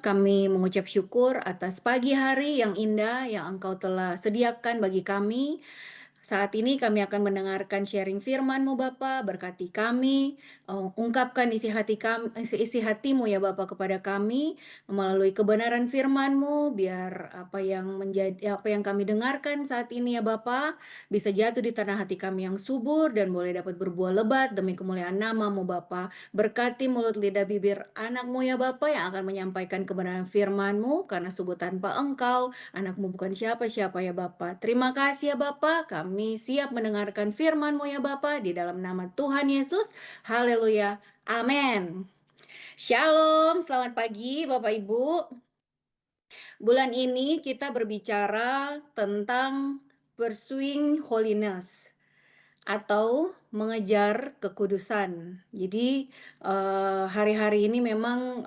kami mengucap syukur atas pagi hari yang indah yang Engkau telah sediakan bagi kami. Saat ini kami akan mendengarkan sharing firman-Mu Bapa, berkati kami, ungkapkan isi hati-Mu ya Bapa kepada kami, melalui kebenaran firman-Mu, biar apa yang kami dengarkan saat ini ya Bapa, bisa jatuh di tanah hati kami yang subur dan boleh dapat berbuah lebat demi kemuliaan nama-Mu Bapa. Berkati mulut lidah bibir anak-Mu ya Bapa yang akan menyampaikan kebenaran firman-Mu, karena sungguh tanpa Engkau, anakmu bukan siapa-siapa ya Bapa. Terima kasih ya Bapa, kami siap mendengarkan firman-Mu ya Bapa, di dalam nama Tuhan Yesus. Haleluya. Amin. Shalom, selamat pagi Bapak Ibu. Bulan ini kita berbicara tentang pursuing holiness atau mengejar kekudusan. Jadi hari-hari ini memang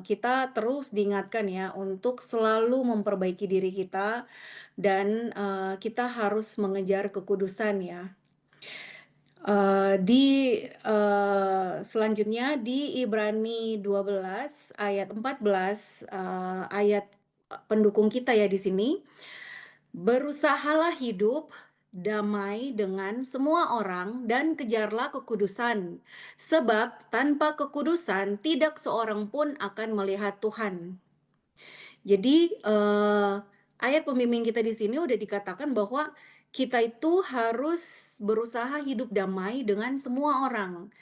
kita terus diingatkan ya untuk selalu memperbaiki diri kita dan kita harus mengejar kekudusan ya. Selanjutnya di Ibrani 12 ayat 14, ayat pendukung kita ya di sini. Berusahalah hidup damai dengan semua orang dan kejarlah kekudusan, sebab tanpa kekudusan tidak seorang pun akan melihat Tuhan. Jadi ayat pembimbing kita di sini udah dikatakan bahwa kita itu harus berusaha hidup damai dengan semua orang.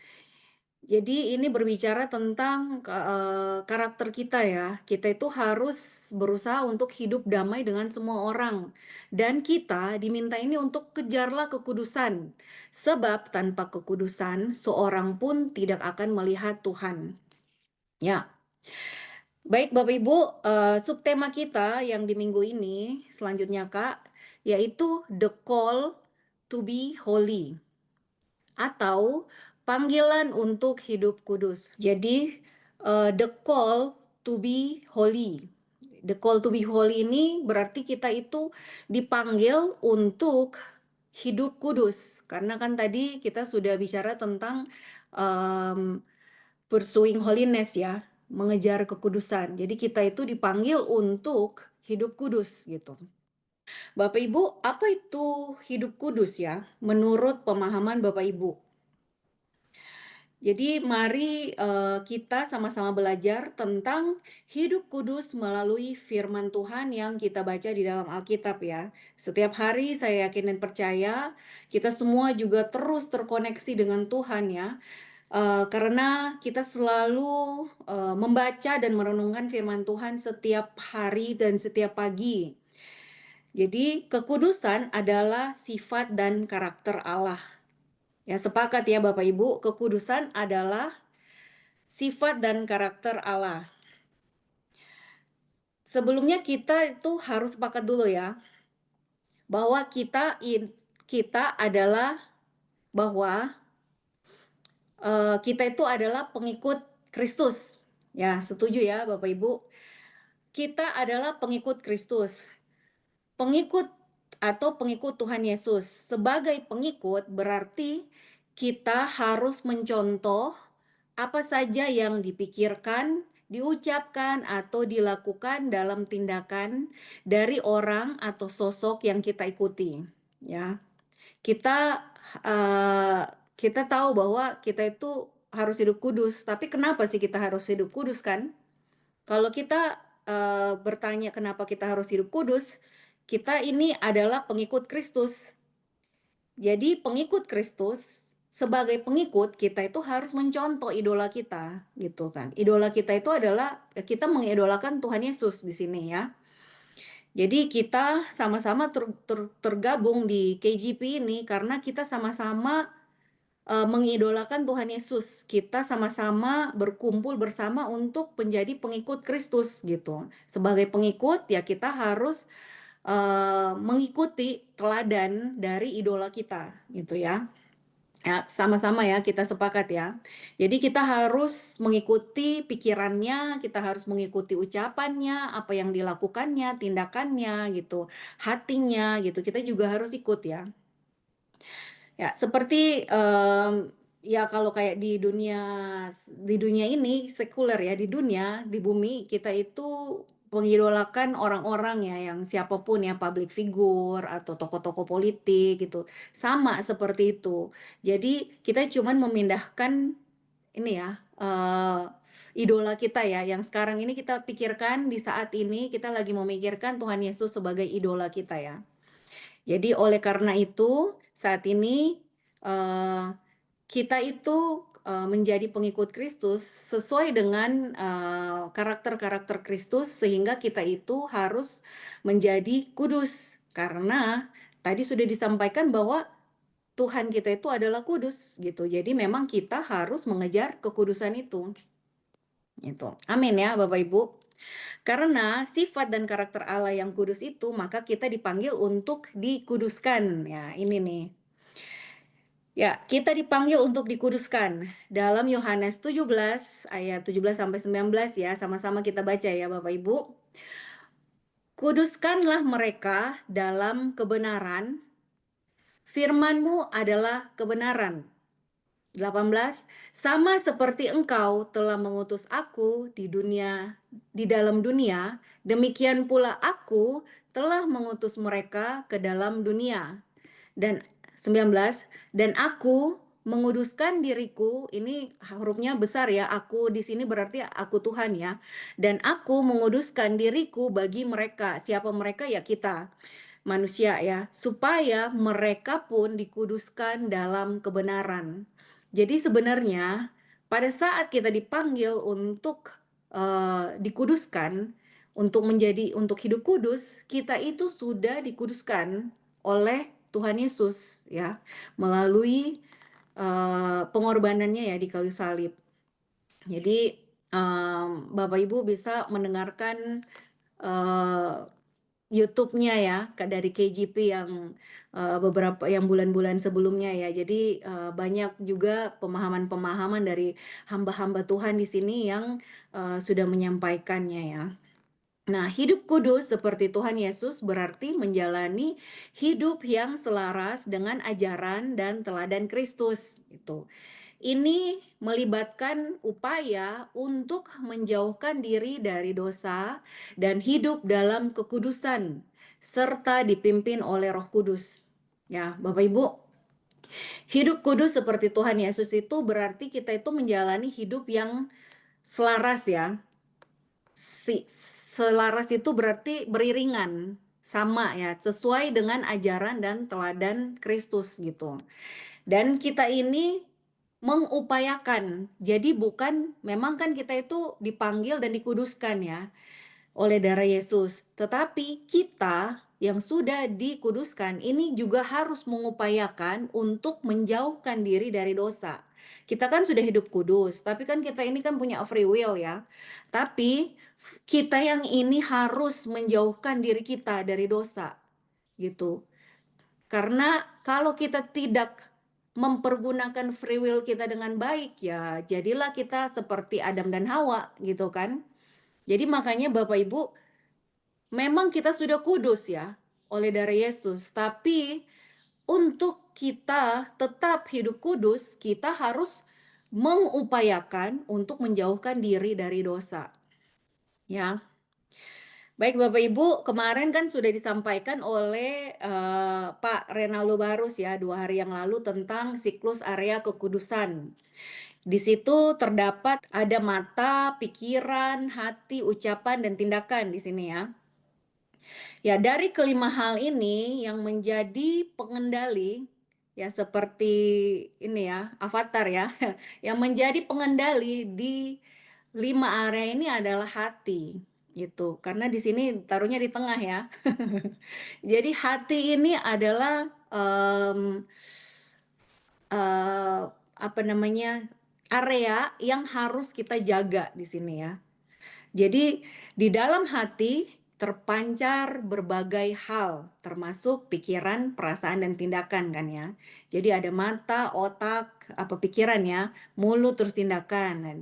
Jadi ini berbicara tentang karakter kita ya. Kita itu harus berusaha untuk hidup damai dengan semua orang. Dan kita diminta ini untuk kejarlah kekudusan. Sebab tanpa kekudusan seorang pun tidak akan melihat Tuhan. Ya. Baik Bapak Ibu, subtema kita yang di minggu ini selanjutnya Kak, yaitu The Call to be Holy atau panggilan untuk hidup kudus. Jadi the call to be holy. The call to be holy ini berarti kita itu dipanggil untuk hidup kudus. Karena kan tadi kita sudah bicara tentang pursuing holiness ya, mengejar kekudusan. Jadi kita itu dipanggil untuk hidup kudus gitu. Bapak Ibu, apa itu hidup kudus ya? Menurut pemahaman Bapak Ibu. Jadi mari kita sama-sama belajar tentang hidup kudus melalui firman Tuhan yang kita baca di dalam Alkitab ya. Setiap hari saya yakin dan percaya kita semua juga terus terkoneksi dengan Tuhan ya. Karena kita selalu membaca dan merenungkan firman Tuhan setiap hari dan setiap pagi. Jadi kekudusan adalah sifat dan karakter Allah. Ya, sepakat ya Bapak Ibu, kekudusan adalah sifat dan karakter Allah. Sebelumnya kita itu harus sepakat dulu ya, bahwa kita itu adalah pengikut Kristus. Ya, setuju ya Bapak Ibu? Kita adalah pengikut Kristus. Pengikut atau pengikut Tuhan Yesus. Sebagai pengikut berarti kita harus mencontoh apa saja yang dipikirkan, diucapkan, atau dilakukan dalam tindakan dari orang atau sosok yang kita ikuti. Ya, kita uh, kita tahu bahwa kita itu harus hidup kudus. Tapi kenapa sih kita harus hidup kudus kan? Kalau kita bertanya kenapa kita harus hidup kudus, kita ini adalah pengikut Kristus. Jadi pengikut Kristus, sebagai pengikut kita itu harus mencontoh idola kita, gitu kan. Idola kita itu adalah kita mengidolakan Tuhan Yesus di sini ya. Jadi kita sama-sama tergabung di KGP ini karena kita sama-sama mengidolakan Tuhan Yesus. Kita sama-sama berkumpul bersama untuk menjadi pengikut Kristus gitu. Sebagai pengikut ya kita harus mengikuti teladan dari idola kita gitu ya. Ya, sama-sama ya kita sepakat ya. Jadi kita harus mengikuti pikirannya, kita harus mengikuti ucapannya, apa yang dilakukannya, tindakannya gitu, hatinya gitu. Kita juga harus ikut ya. Ya, seperti ya kalau kayak di dunia ini sekuler ya, di dunia, di bumi kita itu mengidolakan orang-orang ya yang siapapun ya, public figure atau tokoh-tokoh politik gitu, sama seperti itu. Jadi kita cuman memindahkan ini ya, idola kita ya, yang sekarang ini kita pikirkan di saat ini kita lagi memikirkan Tuhan Yesus sebagai idola kita ya. Jadi oleh karena itu saat ini, eee kita itu, menjadi pengikut Kristus sesuai dengan, karakter-karakter Kristus sehingga kita itu harus menjadi kudus. Karena tadi sudah disampaikan bahwa Tuhan kita itu adalah kudus gitu. Jadi memang kita harus mengejar kekudusan itu, gitu. Amin ya Bapak Ibu. Karena sifat dan karakter Allah yang kudus itu, maka kita dipanggil untuk dikuduskan. Ya, ini nih. Ya, kita dipanggil untuk dikuduskan. Dalam Yohanes 17 ayat 17 sampai 19 ya, sama-sama kita baca ya Bapak Ibu. Kuduskanlah mereka dalam kebenaran, firman-Mu adalah kebenaran. 18, sama seperti Engkau telah mengutus aku di dalam dunia, demikian pula aku telah mengutus mereka ke dalam dunia. Dan 19, dan aku menguduskan diriku, ini hurufnya besar ya, aku di sini berarti aku Tuhan ya. Dan aku menguduskan diriku bagi mereka. Siapa mereka? Ya kita, manusia ya, supaya mereka pun dikuduskan dalam kebenaran. Jadi sebenarnya pada saat kita dipanggil untuk dikuduskan, untuk hidup kudus, kita itu sudah dikuduskan oleh Tuhan Yesus ya, melalui pengorbanannya ya di kayu salib. Jadi Bapak Ibu bisa mendengarkan YouTube-nya ya, dari KJP yang beberapa yang bulan-bulan sebelumnya ya. Jadi banyak juga pemahaman-pemahaman dari hamba-hamba Tuhan di sini yang sudah menyampaikannya ya. Nah, hidup kudus seperti Tuhan Yesus berarti menjalani hidup yang selaras dengan ajaran dan teladan Kristus gitu. Ini melibatkan upaya untuk menjauhkan diri dari dosa dan hidup dalam kekudusan serta dipimpin oleh Roh Kudus. Ya, Bapak Ibu, hidup kudus seperti Tuhan Yesus itu berarti kita itu menjalani hidup yang selaras ya. Selaras itu berarti beriringan, sama ya, sesuai dengan ajaran dan teladan Kristus gitu. Dan kita ini mengupayakan. Jadi memang kan kita itu dipanggil dan dikuduskan ya oleh darah Yesus. Tetapi kita yang sudah dikuduskan ini juga harus mengupayakan untuk menjauhkan diri dari dosa. Kita kan sudah hidup kudus, tapi kan kita ini kan punya free will ya. Tapi kita yang ini harus menjauhkan diri kita dari dosa gitu. Karena kalau kita tidak mempergunakan free will kita dengan baik ya, jadilah kita seperti Adam dan Hawa gitu kan. Jadi makanya Bapak Ibu, memang kita sudah kudus ya oleh darah Yesus, tapi untuk kita tetap hidup kudus, kita harus mengupayakan untuk menjauhkan diri dari dosa. Ya. Baik Bapak Ibu, kemarin kan sudah disampaikan oleh Pak Renaldo Barus ya 2 hari yang lalu tentang siklus area kekudusan. Di situ terdapat ada mata, pikiran, hati, ucapan, dan tindakan di sini ya. Ya, dari kelima hal ini yang menjadi pengendali, ya seperti ini ya, avatar ya, yang menjadi pengendali di 5 area ini adalah hati, gitu. Karena di sini taruhnya di tengah ya. Jadi hati ini adalah apa namanya, area yang harus kita jaga di sini ya. Jadi di dalam hati terpancar berbagai hal, termasuk pikiran, perasaan, dan tindakan kan ya. Jadi ada mata, otak, apa pikiran ya, mulut, terus tindakan. Dan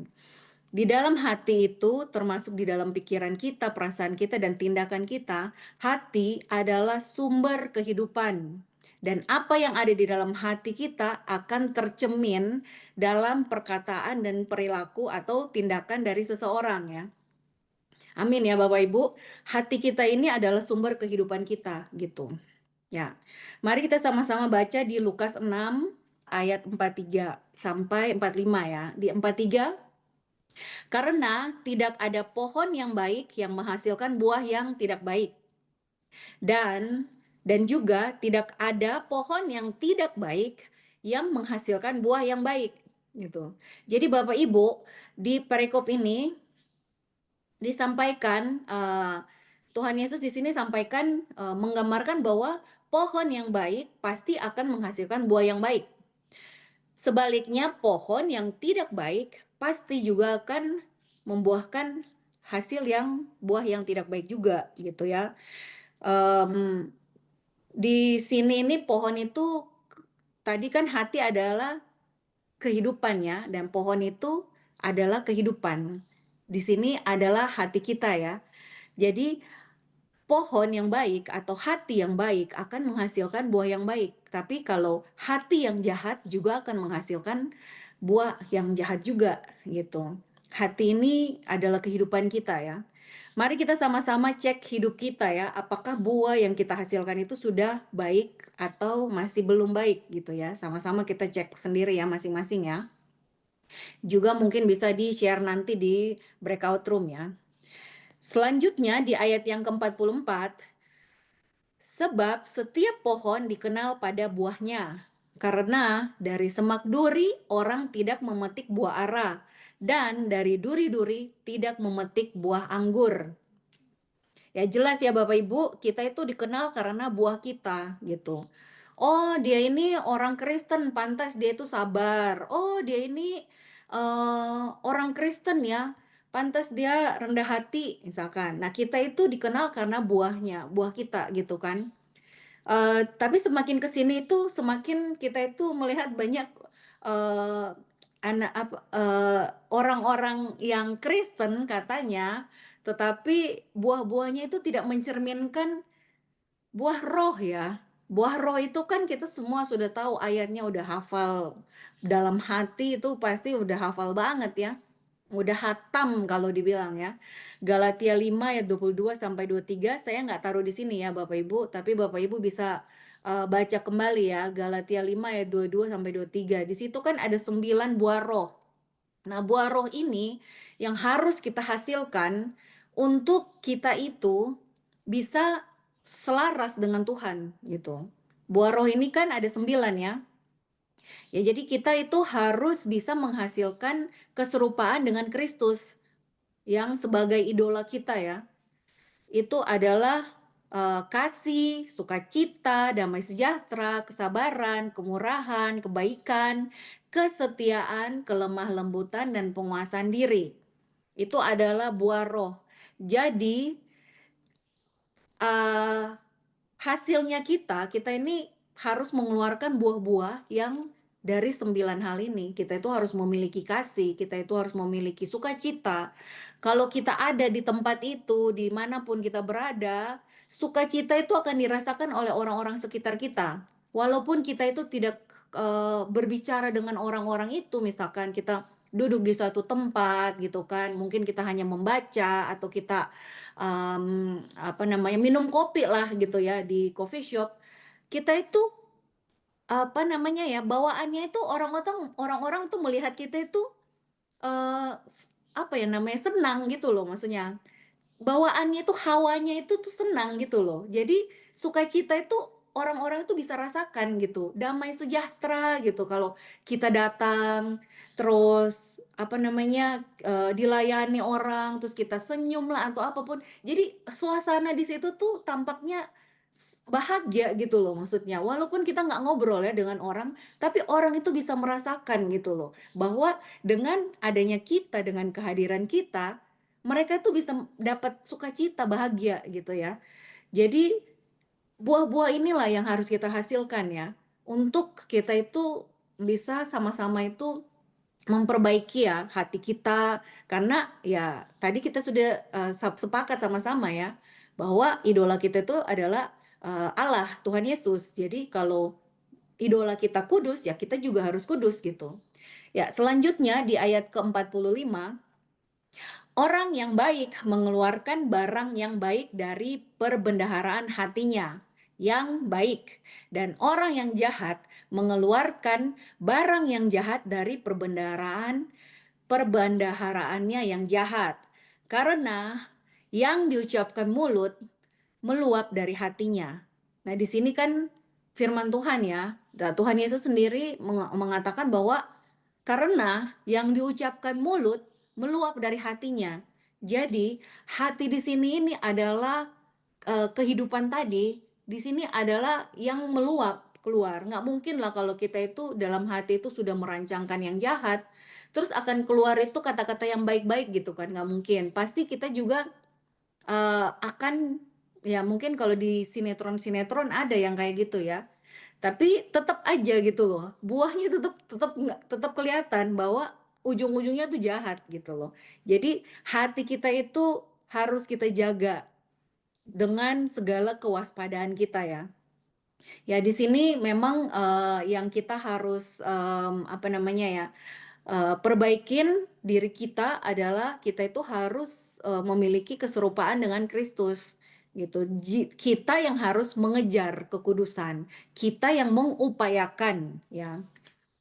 di dalam hati itu, termasuk di dalam pikiran kita, perasaan kita, dan tindakan kita, hati adalah sumber kehidupan. dan apa yang ada di dalam hati kita akan tercermin dalam perkataan dan perilaku atau tindakan dari seseorang ya. Amin ya Bapak Ibu. Hati kita ini adalah sumber kehidupan kita gitu. Ya. Mari kita sama-sama baca di Lukas 6 ayat 43 sampai 45 ya. Di 43, karena tidak ada pohon yang baik yang menghasilkan buah yang tidak baik, dan juga tidak ada pohon yang tidak baik yang menghasilkan buah yang baik gitu. Jadi Bapak Ibu, di perikop ini disampaikan Tuhan Yesus di sini sampaikan menggambarkan bahwa pohon yang baik pasti akan menghasilkan buah yang baik. Sebaliknya, pohon yang tidak baik pasti juga akan membuahkan hasil yang buah yang tidak baik juga gitu ya. Em, di sini ini pohon itu tadi kan hati adalah kehidupan ya, dan pohon itu adalah kehidupan. Di sini adalah hati kita ya. Jadi pohon yang baik atau hati yang baik akan menghasilkan buah yang baik. Tapi kalau hati yang jahat juga akan menghasilkan buah yang jahat juga gitu. Hati ini adalah kehidupan kita ya. Mari kita sama-sama cek hidup kita ya, apakah buah yang kita hasilkan itu sudah baik atau masih belum baik gitu ya. Sama-sama kita cek sendiri ya masing-masing ya. Juga mungkin bisa di-share nanti di breakout room ya. Selanjutnya di ayat yang ke-44, sebab setiap pohon dikenal pada buahnya. Karena dari semak duri orang tidak memetik buah ara, dan dari duri-duri tidak memetik buah anggur. Ya jelas ya Bapak Ibu, kita itu dikenal karena buah kita gitu. Oh, dia ini orang Kristen, pantas dia itu sabar. Oh, dia ini orang Kristen ya, pantas dia rendah hati misalkan. Nah, kita itu dikenal karena buahnya, buah kita gitu kan. Tapi semakin ke sini itu semakin kita itu melihat banyak eee, orang-orang yang Kristen katanya, tetapi buah-buahnya itu tidak mencerminkan buah roh ya. Buah roh itu kan kita semua sudah tahu ayatnya udah hafal, dalam hati itu pasti udah hafal banget ya. Udah hatam kalau dibilang ya. Galatia 5 ayat 22 sampai 23 saya nggak taruh di sini ya Bapak Ibu, tapi Bapak Ibu bisa baca kembali ya Galatia 5 ayat 22 sampai 23. Di situ kan ada 9 buah roh. Nah, buah roh ini yang harus kita hasilkan untuk kita itu bisa selaras dengan Tuhan gitu. Buah roh ini kan ada 9 ya. Ya, jadi kita itu harus bisa menghasilkan keserupaan dengan Kristus yang sebagai idola kita ya. Itu adalah kasih, sukacita, damai sejahtera, kesabaran, kemurahan, kebaikan, kesetiaan, kelemah lembutan, dan penguasaan diri. Itu adalah buah roh. Jadi, eee, hasilnya kita ini harus mengeluarkan buah-buah yang dari 9 hal ini. Kita itu harus memiliki kasih, kita itu harus memiliki sukacita. Kalau kita ada di tempat itu, dimanapun kita berada, sukacita itu akan dirasakan oleh orang-orang sekitar kita. Walaupun kita itu tidak, berbicara dengan orang-orang itu, misalkan kita duduk di suatu tempat gitu kan, mungkin kita hanya membaca atau kita apa namanya, minum kopi lah gitu ya di coffee shop, kita itu, apa namanya ya, bawaannya itu orang-orang tuh melihat kita itu, apa ya namanya, senang gitu loh maksudnya. Bawaannya itu, hawanya itu tuh senang gitu loh. Jadi sukacita itu orang-orang itu bisa rasakan gitu, damai sejahtera gitu kalau kita datang, terus apa namanya, dilayani orang, terus kita senyum lah atau apapun. Jadi suasana di situ tuh tampaknya bahagia gitu loh maksudnya. Walaupun kita nggak ngobrol ya dengan orang, tapi orang itu bisa merasakan gitu loh, bahwa dengan adanya kita, dengan kehadiran kita, mereka tuh bisa dapat sukacita, bahagia gitu ya. Jadi buah-buah inilah yang harus kita hasilkan ya, untuk kita itu bisa sama-sama itu memperbaiki ya hati kita, karena ya tadi kita sudah sepakat sama-sama ya, bahwa idola kita itu adalah Allah, Tuhan Yesus. Jadi kalau idola kita kudus, ya kita juga harus kudus gitu. Ya, selanjutnya di ayat ke-45, orang yang baik mengeluarkan barang yang baik dari perbendaharaan hatinya yang baik, dan orang yang jahat mengeluarkan barang yang jahat dari perbendaharaannya yang jahat. Karena yang diucapkan mulut meluap dari hatinya. Nah, di sini kan firman Tuhan ya. Nah, Tuhan Yesus sendiri mengatakan bahwa karena yang diucapkan mulut meluap dari hatinya. Jadi, hati di sini ini adalah kehidupan tadi, di sini adalah yang meluap keluar. Nggak mungkin lah kalau kita itu dalam hati itu sudah merancangkan yang jahat, terus akan keluar itu kata-kata yang baik-baik gitu kan, nggak mungkin. Pasti kita juga akan ya mungkin kalau di sinetron-sinetron ada yang kayak gitu ya. Tapi tetap aja gitu loh, buahnya tetap tetap nggak tetap kelihatan bahwa ujung-ujungnya tuh jahat gitu loh. Jadi hati kita itu harus kita jaga dengan segala kewaspadaan kita ya. Ya di sini memang, yang kita harus, apa namanya ya, perbaikin diri kita adalah kita itu harus, memiliki keserupaan dengan Kristus, gitu. Kita yang harus mengejar kekudusan, kita yang mengupayakan, ya.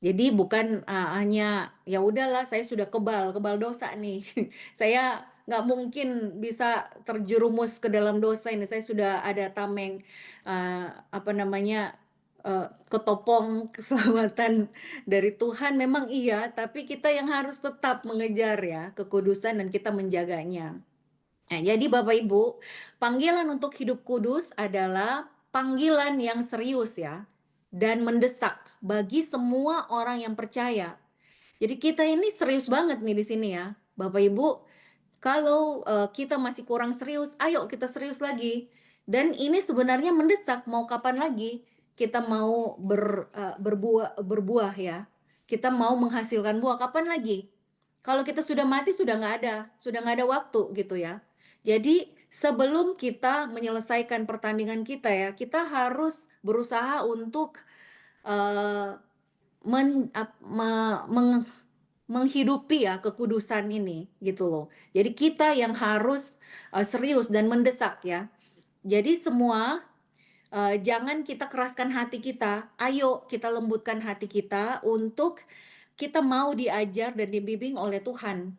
Jadi bukan, hanya, "Ya udahlah saya sudah kebal kebal dosa nih, saya nggak mungkin bisa terjerumus ke dalam dosa ini, saya sudah ada tameng, apa namanya, ketopong keselamatan dari Tuhan." Memang iya, tapi kita yang harus tetap mengejar ya kekudusan dan kita menjaganya. Nah, jadi Bapak Ibu, panggilan untuk hidup kudus adalah panggilan yang serius ya, dan mendesak bagi semua orang yang percaya. Jadi kita ini serius banget nih di sini ya, Bapak Ibu. Kalau kita masih kurang serius, ayo kita serius lagi. Dan ini sebenarnya mendesak, mau kapan lagi kita mau berbuah ya. Kita mau menghasilkan buah, kapan lagi? Kalau kita sudah mati sudah nggak ada waktu gitu ya. Jadi sebelum kita menyelesaikan pertandingan kita ya, kita harus berusaha untuk eh, men, ap- me- meng- menghidupi ya kekudusan ini gitu loh. Jadi kita yang harus serius dan mendesak ya. Jadi semua jangan kita keraskan hati kita. Ayo kita lembutkan hati kita untuk kita mau diajar dan dibimbing oleh Tuhan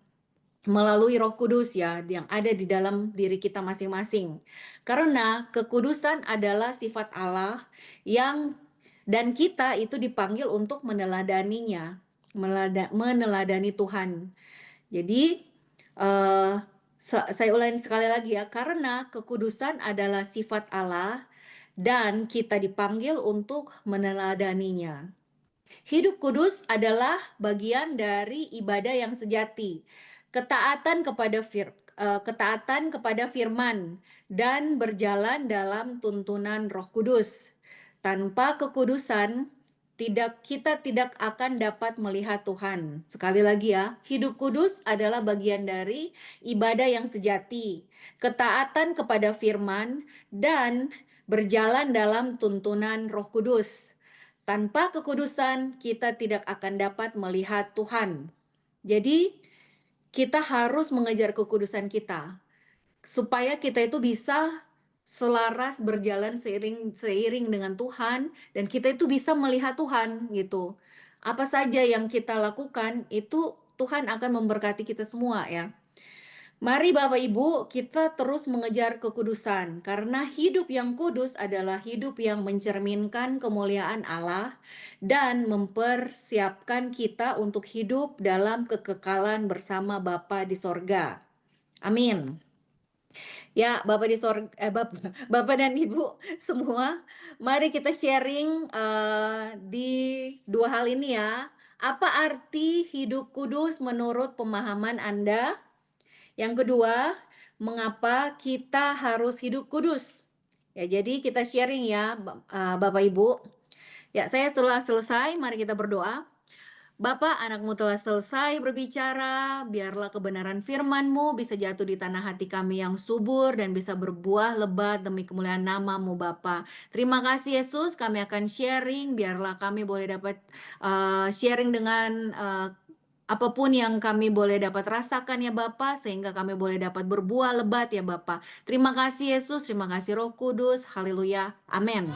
melalui Roh Kudus ya yang ada di dalam diri kita masing-masing. Karena kekudusan adalah sifat Allah yang dan kita itu dipanggil untuk meneladaninya, meneladani Tuhan. Jadi eh saya ulangi sekali lagi ya, karena kekudusan adalah sifat Allah dan kita dipanggil untuk meneladaninya. Hidup kudus adalah bagian dari ibadah yang sejati, ketaatan kepada firman dan berjalan dalam tuntunan Roh Kudus. Tanpa kekudusan, kita tidak akan dapat melihat Tuhan. Sekali lagi ya, hidup kudus adalah bagian dari ibadah yang sejati, ketaatan kepada firman dan berjalan dalam tuntunan Roh Kudus. Tanpa kekudusan, kita tidak akan dapat melihat Tuhan. Jadi, kita harus mengejar kekudusan kita supaya kita itu bisa selaras berjalan seiring dengan Tuhan dan kita itu bisa melihat Tuhan gitu. Apa saja yang kita lakukan itu Tuhan akan memberkati kita semua ya. Mari Bapak Ibu, kita terus mengejar kekudusan, karena hidup yang kudus adalah hidup yang mencerminkan kemuliaan Allah dan mempersiapkan kita untuk hidup dalam kekekalan bersama Bapa di sorga. Amin. Ya, Bapak di sorga, Bapak dan Ibu semua, mari kita sharing di dua hal ini ya. Apa arti hidup kudus menurut pemahaman Anda? Yang kedua, mengapa kita harus hidup kudus? Ya, jadi kita sharing ya, Bapak Ibu. Ya, saya telah selesai. Mari kita berdoa. Bapa, anakmu telah selesai berbicara, biarlah kebenaran firman-Mu bisa jatuh di tanah hati kami yang subur dan bisa berbuah lebat demi kemuliaan nama-Mu Bapa. Terima kasih Yesus, kami akan sharing, biarlah kami boleh dapat sharing dengan apapun yang kami boleh dapat rasakan ya Bapa, sehingga kami boleh dapat berbuah lebat ya Bapa. Terima kasih Yesus, terima kasih Roh Kudus, haleluya, amin.